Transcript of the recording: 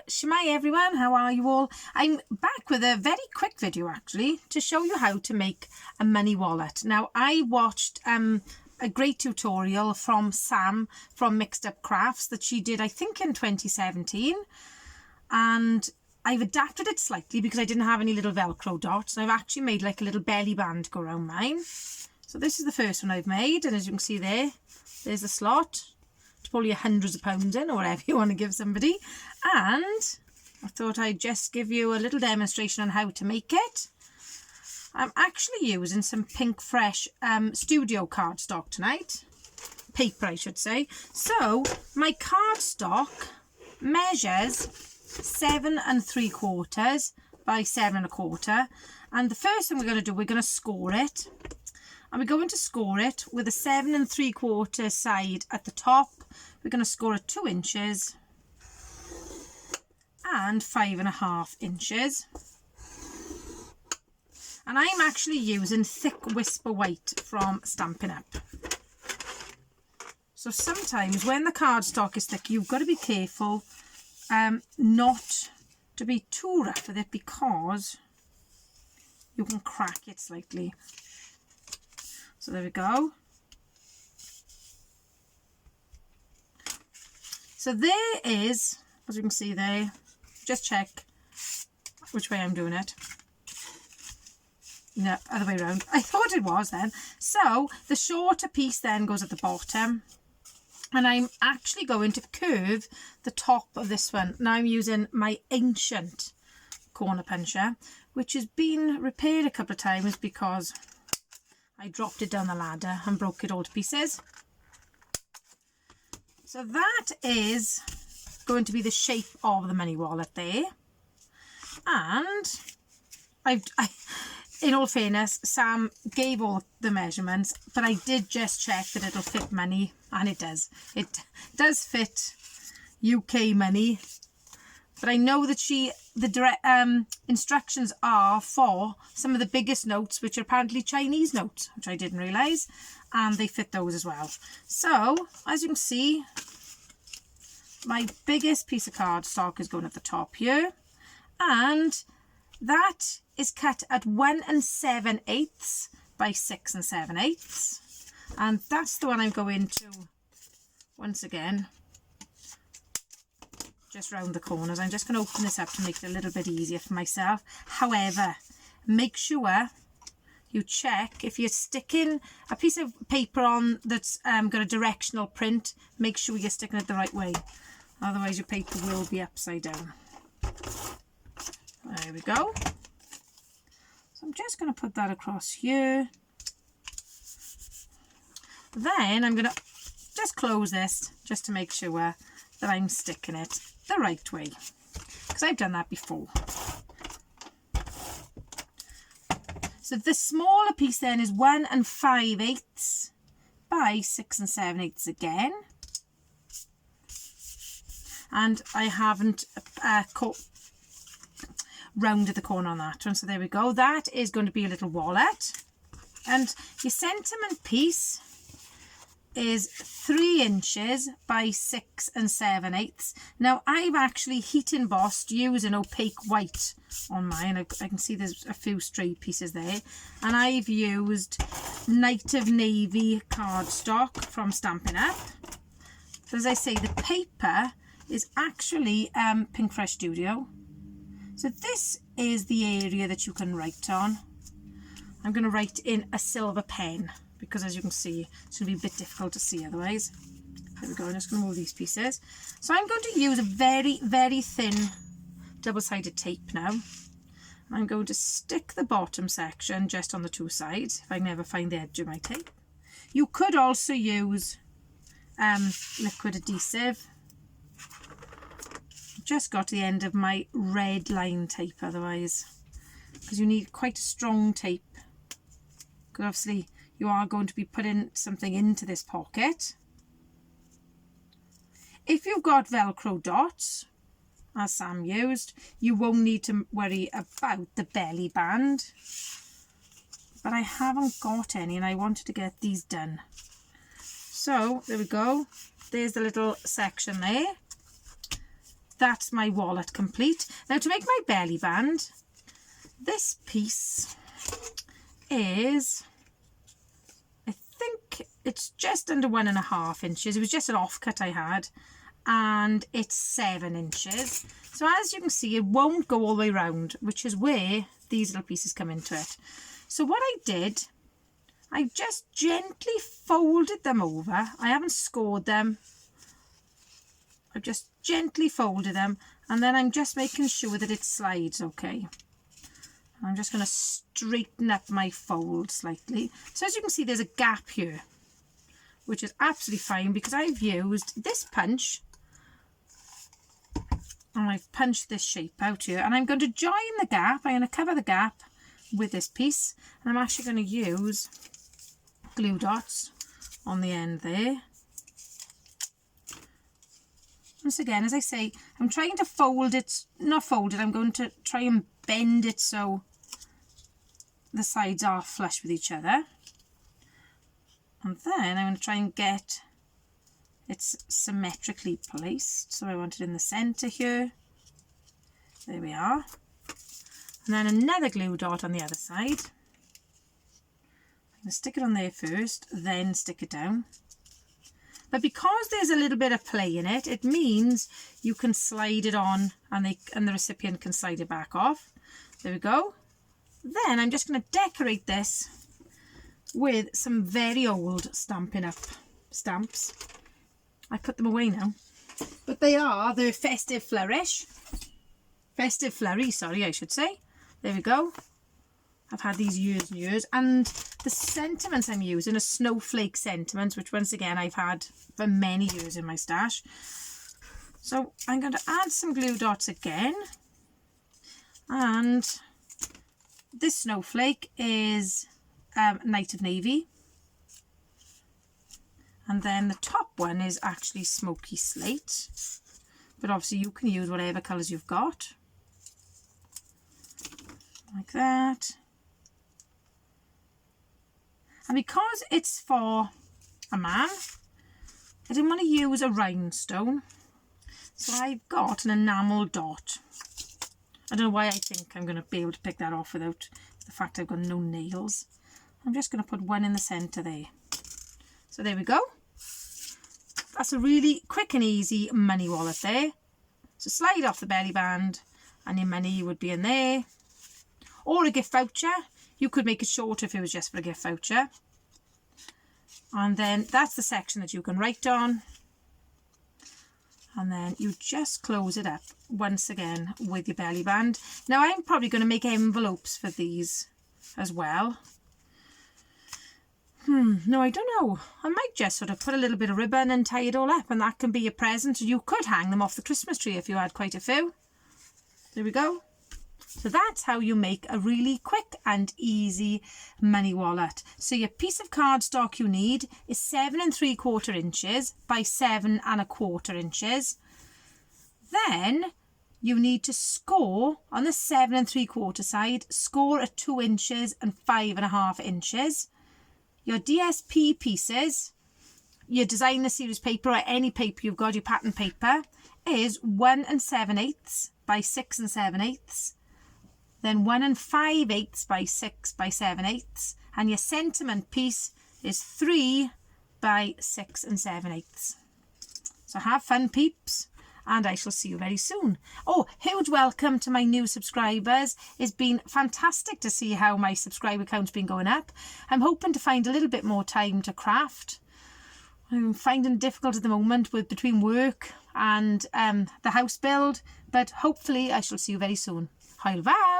Shemai everyone, how are you all? I'm back with a very quick video actually to show you how to make a money wallet. Now I watched a great tutorial from Sam from Mixed Up Crafts that she did I think in 2017, and I've adapted it slightly because I didn't have any little Velcro dots, and I've actually made like a little belly band to go around mine. So this is the first one I've made, and as you can see there's the slot to pull your hundreds of pounds in or whatever you want to give somebody. And I thought I'd just give you a little demonstration on how to make it. I'm actually using some Pink Fresh studio cardstock tonight. Paper, I should say. So my cardstock measures 7 3/4 by 7 1/4. And the first thing we're going to do, we're going to score it. And we're going to score it with a 7 3/4 side at the top. We're going to score it 2 inches and 5.5 inches. And I'm actually using thick Whisper White from Stampin Up. So sometimes when the cardstock is thick, you've got to be careful not to be too rough with it, because you can crack it slightly. So there we go. So there is, as you can see there, just check which way I'm doing it. No, other way around. I thought it was then. So the shorter piece then goes at the bottom, and I'm actually going to curve the top of this one. Now I'm using my ancient corner puncher, which has been repaired a couple of times because I dropped it down the ladder and broke it all to pieces. So that is going to be the shape of the money wallet there. And in all fairness, Sam gave all the measurements, but I did just check that it'll fit money, and it does. It does fit UK money. But I know that the direct instructions are for some of the biggest notes, which are apparently Chinese notes, which I didn't realise, and they fit those as well. So, as you can see, my biggest piece of cardstock is going at the top here, and that is cut at 1 7/8 by 6 7/8, and that's the one I'm going to, once again, just round the corners. I'm just going to open this up to make it a little bit easier for myself. However, make sure you check if you're sticking a piece of paper on that's got a directional print. Make sure you're sticking it the right way, otherwise your paper will be upside down. There we go. So I'm just going to put that across here. Then I'm going to just close this just to make sure that I'm sticking it the right way, because I've done that before. So the smaller piece then is 1 5/8 by 6 7/8 again, and I haven't rounded the corner on that one. So there we go. That is going to be a little wallet, and your sentiment piece is 3 inches by 6 7/8. Now I've actually heat embossed using opaque white on mine. I can see there's a few stray pieces there, and I've used Night of Navy cardstock from Stampin Up. So as I say, the paper is actually Pink Fresh Studio. So this is the area that you can write on. I'm going to write in a silver pen, because as you can see, it's going to be a bit difficult to see otherwise. There we go. I'm just going to move these pieces. So I'm going to use a very, very thin double-sided tape now. I'm going to stick the bottom section just on the 2 sides, if I never find the edge of my tape. You could also use liquid adhesive. Just got to the end of my red line tape otherwise, because you need quite a strong tape, because obviously you are going to be putting something into this pocket. If you've got Velcro dots, as Sam used, you won't need to worry about the belly band, but I haven't got any and I wanted to get these done. So there we go. There's the little section there. that's my wallet complete. Now to make my belly band, this piece is, I think it's just under 1.5 inches. It was just an offcut I had, and it's 7 inches. So as you can see, it won't go all the way around, which is where these little pieces come into it. So what I did, I just gently folded them over. I haven't scored them. I've just gently folded them, and then I'm just making sure that it slides okay. I'm just going to straighten up my fold slightly. So as you can see, there's a gap here, which is absolutely fine because I've used this punch and I've punched this shape out here, and I'm going to join the gap. I'm going to cover the gap with this piece, and I'm actually going to use glue dots on the end there. Once again, as I say, I'm trying to fold it, not fold it, I'm going to try and bend it so the sides are flush with each other. And then I'm going to try and get it symmetrically placed. So I want it in the centre here. There we are. And then another glue dot on the other side. I'm going to stick it on there first, then stick it down. But because there's a little bit of play in it, it means you can slide it on and the recipient can slide it back off. There we go. Then I'm just going to decorate this with some very old Stampin' Up stamps. I put them away now. But they are the Festive Flurry, sorry, I should say. There we go. I've had these years and years, and the sentiments I'm using are snowflake sentiments, which once again I've had for many years in my stash. So I'm going to add some glue dots again, and this snowflake is Night of Navy, and then the top one is actually Smoky Slate, but obviously you can use whatever colours you've got, like that. And because it's for a man, I didn't want to use a rhinestone, so I've got an enamel dot. I don't know why I think I'm going to be able to pick that off without the fact I've got no nails. I'm just going to put one in the centre there. So there we go. That's a really quick and easy money wallet there. So slide off the belly band and your money would be in there. Or a gift voucher. You could make it shorter if it was just for a gift voucher. And then that's the section that you can write on. And then you just close it up once again with your belly band. Now I'm probably going to make envelopes for these as well. No, I don't know. I might just sort of put a little bit of ribbon and tie it all up, and that can be your present. You could hang them off the Christmas tree if you had quite a few. There we go. So that's how you make a really quick and easy money wallet. So your piece of cardstock you need is 7 3/4 inches by 7 1/4 inches. Then you need to score on the 7 3/4 side, score at 2 inches and 5 1/2 inches. Your DSP pieces, your designer series paper or any paper you've got, your pattern paper, is 1 7/8 by 6 7/8. Then 1 5/8 by 6 7/8, and your sentiment piece is 3 by 6 7/8. So have fun, peeps, and I shall see you very soon. Oh, huge welcome to my new subscribers. It's been fantastic to see how my subscriber count's been going up. I'm hoping to find a little bit more time to craft. I'm finding it difficult at the moment with between work and the house build, but hopefully I shall see you very soon. Hwyl fawr!